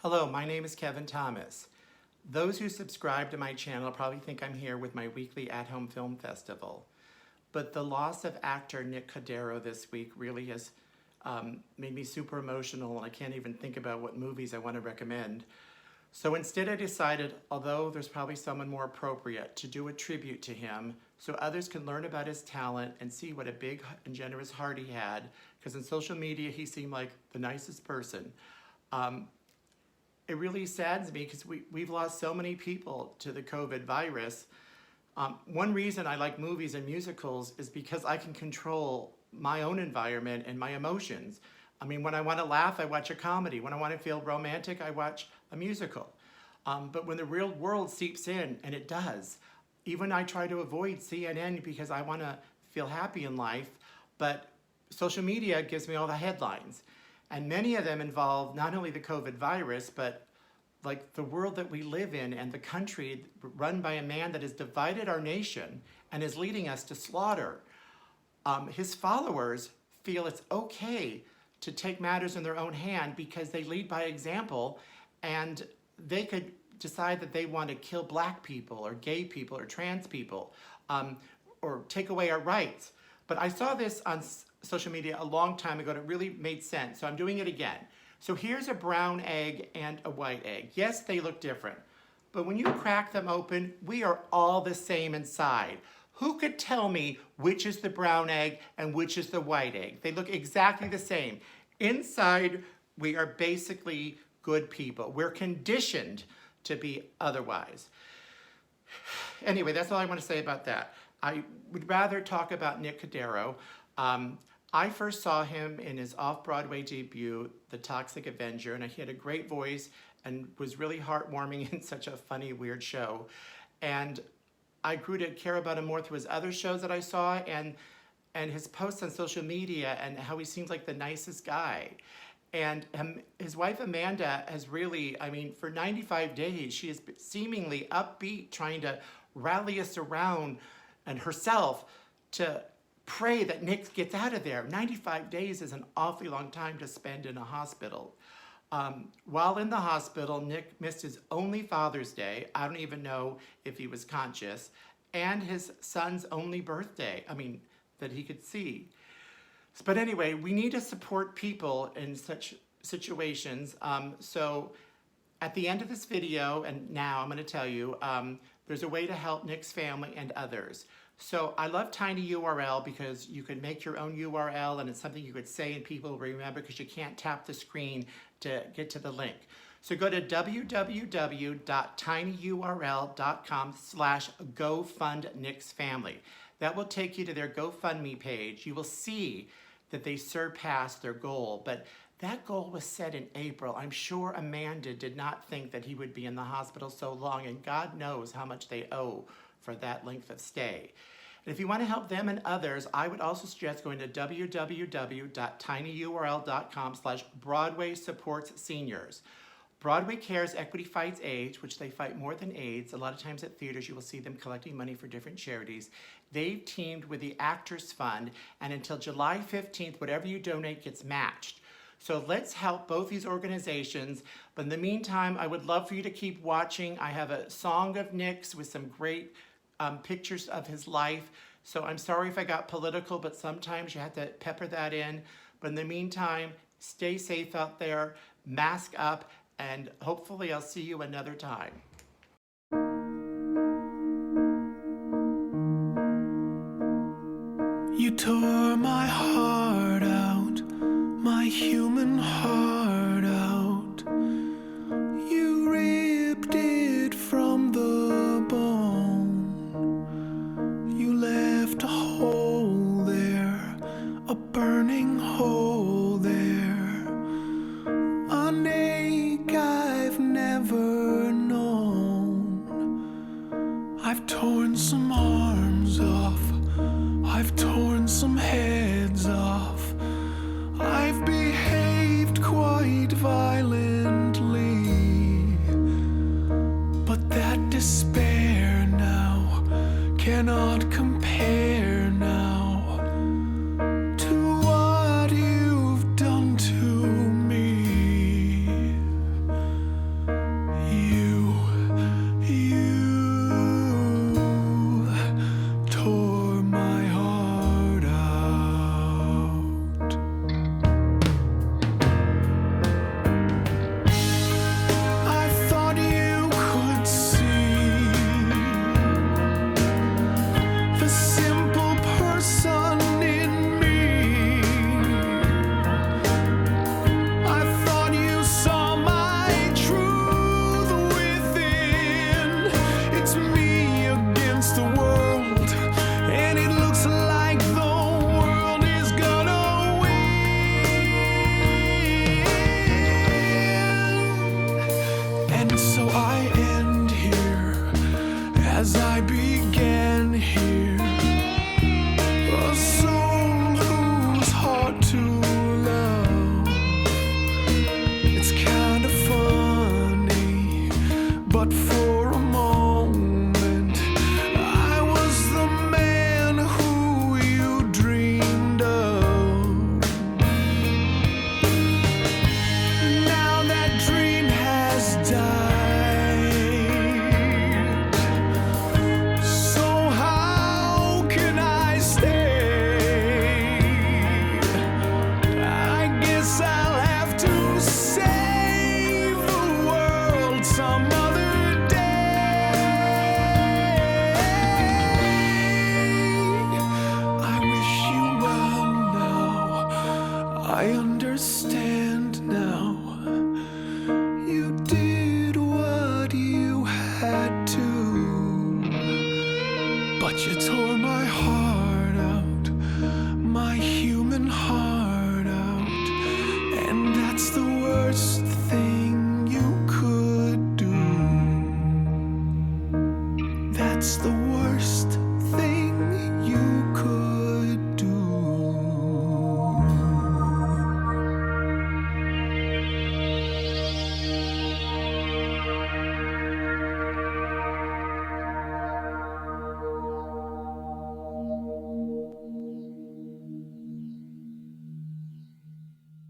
Hello, my name is Kevin Thomas. Those who subscribe to my channel probably think I'm here with my weekly at-home film festival. But the loss of actor Nick Cordero this week really has made me super emotional, and I can't even think about what movies I want to recommend. So instead I decided, although there's probably someone more appropriate, to do a tribute to him so others can learn about his talent and see what a big and generous heart he had, because in social media he seemed like the nicest person. It really saddens me because we've lost so many people to the COVID virus. One reason I like movies and musicals is because I can control my own environment and my emotions. I mean, when I want to laugh, I watch a comedy. When I want to feel romantic, I watch a musical. But when the real world seeps in, and it does, even I try to avoid CNN because I want to feel happy in life, but social media gives me all the headlines. And many of them involve not only the COVID virus, but like the world that we live in and the country run by a man that has divided our nation and is leading us to slaughter. His followers feel it's okay to take matters in their own hand because they lead by example, and they could decide that they want to kill black people or gay people or trans people, or take away our rights. But I saw this on social media a long time ago and it really made sense, so I'm doing it again. So here's a brown egg and a white egg. Yes, they look different, but when you crack them open, we are all the same inside. Who could tell me which is the brown egg and which is the white egg? They look exactly the same. Inside, we are basically good people. We're conditioned to be otherwise. Anyway, that's all I want to say about that. I would rather talk about Nick Cordero. I first saw him in his off-Broadway debut, The Toxic Avenger, and he had a great voice and was really heartwarming in such a funny, weird show. And I grew to care about him more through his other shows that I saw and his posts on social media and how he seems like the nicest guy. And his wife Amanda has really, I mean, for 95 days, she is seemingly upbeat, trying to rally us around and herself to pray that Nick gets out of there. 95 days is an awfully long time to spend in a hospital. While in the hospital, Nick missed his only Father's Day. I don't even know if he was conscious, and his son's only birthday, that he could see. But anyway, we need to support people in such situations. So at the end of this video, and now I'm going to tell you, there's a way to help Nick's family and others. So I love tinyURL because you can make your own URL and it's something you could say and people will remember because you can't tap the screen to get to the link. So go to www.tinyurl.com/GoFundNicksFamily. That will take you to their GoFundMe page. You will see that they surpassed their goal, but that goal was set in April. I'm sure Amanda did not think that he would be in the hospital so long, and God knows how much they owe for that length of stay. And if you want to help them and others, I would also suggest going to www.tinyurl.com/Broadway Supports Seniors. Broadway Cares Equity Fights AIDS, which they fight more than AIDS. A lot of times at theaters, you will see them collecting money for different charities. They've teamed with the Actors Fund, and until July 15th, whatever you donate gets matched. So let's help both these organizations. But in the meantime, I would love for you to keep watching. I have a song of Nick's with some great pictures of his life. So I'm sorry if I got political, but sometimes you have to pepper that in. But in the meantime, stay safe out there, mask up, and hopefully I'll see you another time. You tore my heart out, my human heart out. You ripped it from the bone. You left a hole there, a burning hole there. An ache I've never known. I've torn some arms off, I've torn some heads off. I've behaved quite violently, but that despair now cannot compare now to what you've done to me. I end here as I began here. A soul who's hard to love. It's kind of funny, but for a moment I was the man who you dreamed of. Now that dream has died. So how can I stay? I guess I'll have to save the world some other day. I wish you well now. I understand now. You did what you had to, but you tore my heart out, my human heart out, and that's the worst thing you could do. That's the